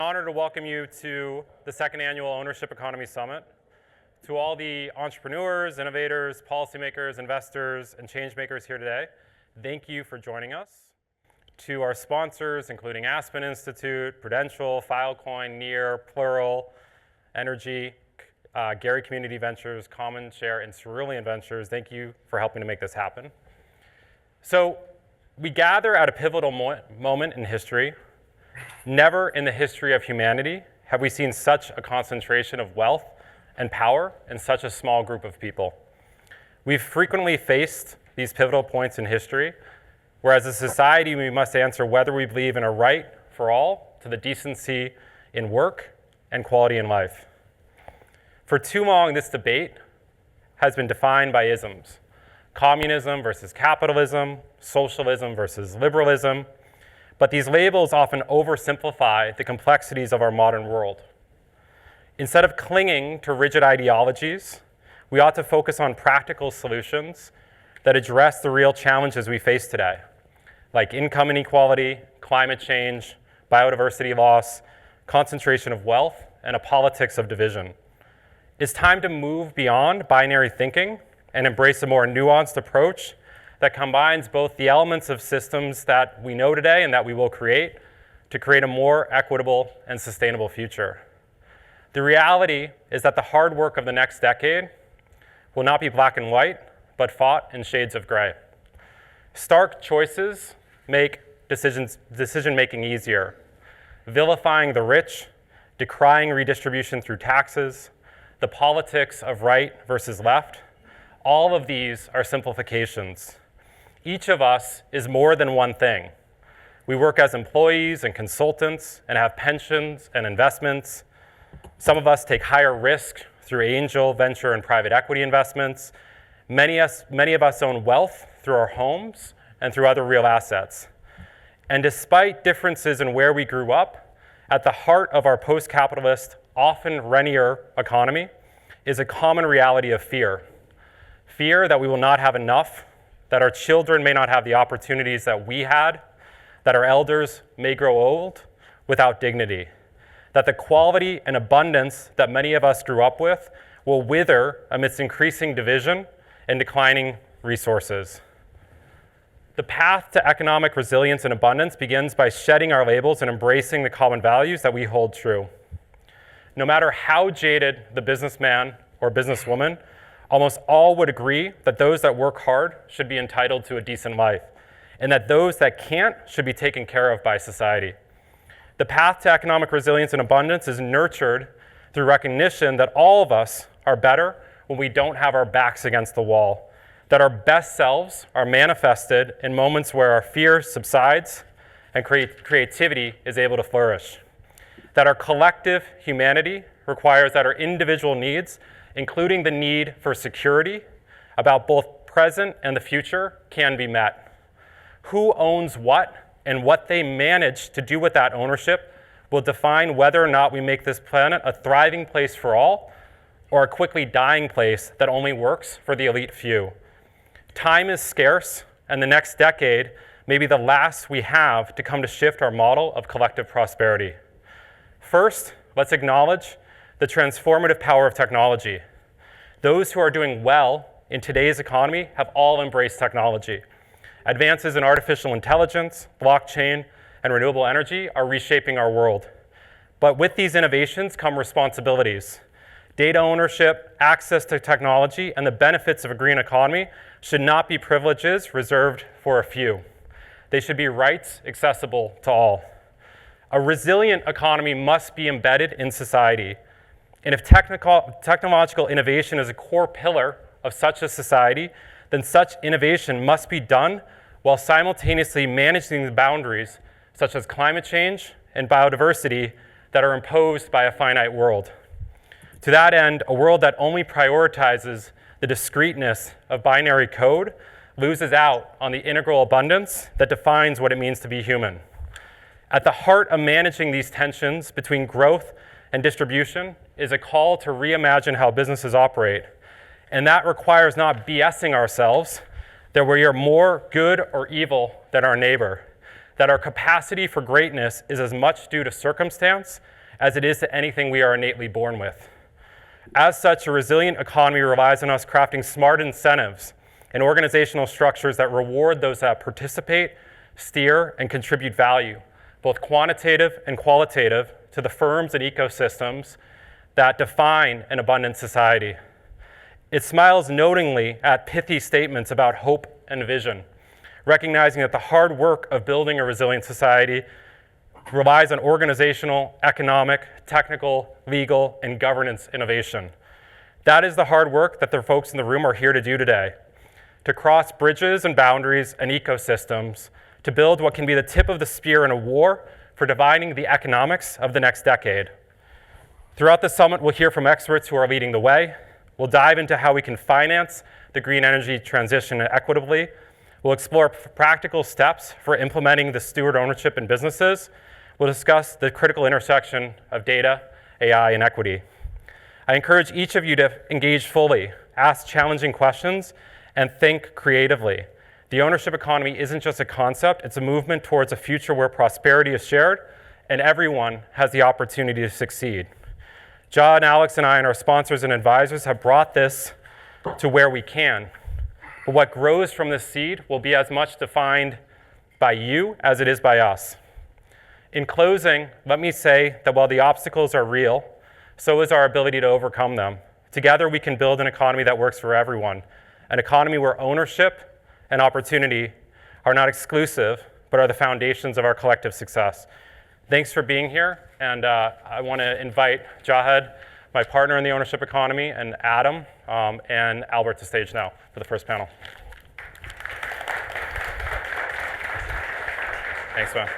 Honor to welcome you to the second annual Ownership Economy Summit. To all the entrepreneurs, innovators, policymakers, investors, and change makers here today, thank you for joining us. To our sponsors, including Aspen Institute, Prudential, Filecoin, Near, Plural, Energy, Gary Community Ventures, Common Share, and Cerulean Ventures, thank you for helping to make this happen. So we gather at a pivotal moment in history. Never in the history of humanity have we seen such a concentration of wealth and power in such a small group of people. We've frequently faced these pivotal points in history, where as a society we must answer whether we believe in a right for all to the decency in work and quality in life. For too long, this debate has been defined by isms: communism versus capitalism, socialism versus liberalism. But these labels often oversimplify the complexities of our modern world. Instead of clinging to rigid ideologies, we ought to focus on practical solutions that address the real challenges we face today, like income inequality, climate change, biodiversity loss, concentration of wealth, and a politics of division. It's time to move beyond binary thinking and embrace a more nuanced approach that combines both the elements of systems that we know today and that we will create to create a more equitable and sustainable future. The reality is that the hard work of the next decade will not be black and white, but fought in shades of gray. Stark choices make decision-making easier. Vilifying the rich, decrying redistribution through taxes, the politics of right versus left, all of these are simplifications. Each of us is more than one thing. We work as employees and consultants and have pensions and investments. Some of us take higher risk through angel, venture, and private equity investments. Many of us own wealth through our homes and through other real assets. And despite differences in where we grew up, at the heart of our post-capitalist, often rentier economy is a common reality of fear. Fear that we will not have enough, that our children may not have the opportunities that we had, that our elders may grow old without dignity, that the quality and abundance that many of us grew up with will wither amidst increasing division and declining resources. The path to economic resilience and abundance begins by shedding our labels and embracing the common values that we hold true. No matter how jaded the businessman or businesswoman, almost all would agree that those that work hard should be entitled to a decent life, and that those that can't should be taken care of by society. The path to economic resilience and abundance is nurtured through recognition that all of us are better when we don't have our backs against the wall, that our best selves are manifested in moments where our fear subsides and creativity is able to flourish, that our collective humanity requires that our individual needs, including the need for security about both present and the future, can be met. Who owns what and what they manage to do with that ownership will define whether or not we make this planet a thriving place for all or a quickly dying place that only works for the elite few. Time is scarce, and the next decade may be the last we have to come to shift our model of collective prosperity. First, let's acknowledge the transformative power of technology. Those who are doing well in today's economy have all embraced technology. Advances in artificial intelligence, blockchain, and renewable energy are reshaping our world. But with these innovations come responsibilities. Data ownership, access to technology, and the benefits of a green economy should not be privileges reserved for a few. They should be rights accessible to all. A resilient economy must be embedded in society. And if technological innovation is a core pillar of such a society, then such innovation must be done while simultaneously managing the boundaries, such as climate change and biodiversity, that are imposed by a finite world. To that end, a world that only prioritizes the discreteness of binary code loses out on the integral abundance that defines what it means to be human. At the heart of managing these tensions between growth and distribution is a call to reimagine how businesses operate. And that requires not BSing ourselves that we are more good or evil than our neighbor. that our capacity for greatness is as much due to circumstance as it is to anything we are innately born with. As such, a resilient economy relies on us crafting smart incentives and organizational structures that reward those that participate, steer, and contribute value, both quantitative and qualitative, to the firms and ecosystems that define an abundant society. It smiles knowingly at pithy statements about hope and vision, recognizing that the hard work of building a resilient society relies on organizational, economic, technical, legal, and governance innovation. That is the hard work that the folks in the room are here to do today, to cross bridges and boundaries and ecosystems, to build what can be the tip of the spear in a war for dividing the economics of the next decade. Throughout the summit, we'll hear from experts who are leading the way. We'll dive into how we can finance the green energy transition equitably. We'll explore practical steps for implementing the steward ownership in businesses. We'll discuss the critical intersection of data, AI, and equity. I encourage each of you to engage fully, ask challenging questions, and think creatively. The ownership economy isn't just a concept, it's a movement towards a future where prosperity is shared and everyone has the opportunity to succeed. John, Alex, and I, and our sponsors and advisors have brought this to where we can. But what grows from this seed will be as much defined by you as it is by us. In closing, let me say that while the obstacles are real, so is our ability to overcome them. Together, we can build an economy that works for everyone, an economy where ownership and opportunity are not exclusive, but are the foundations of our collective success. Thanks for being here, and I want to invite Jahed, my partner in the ownership economy, and Adam and Albert to stage now for the first panel. Thanks, man.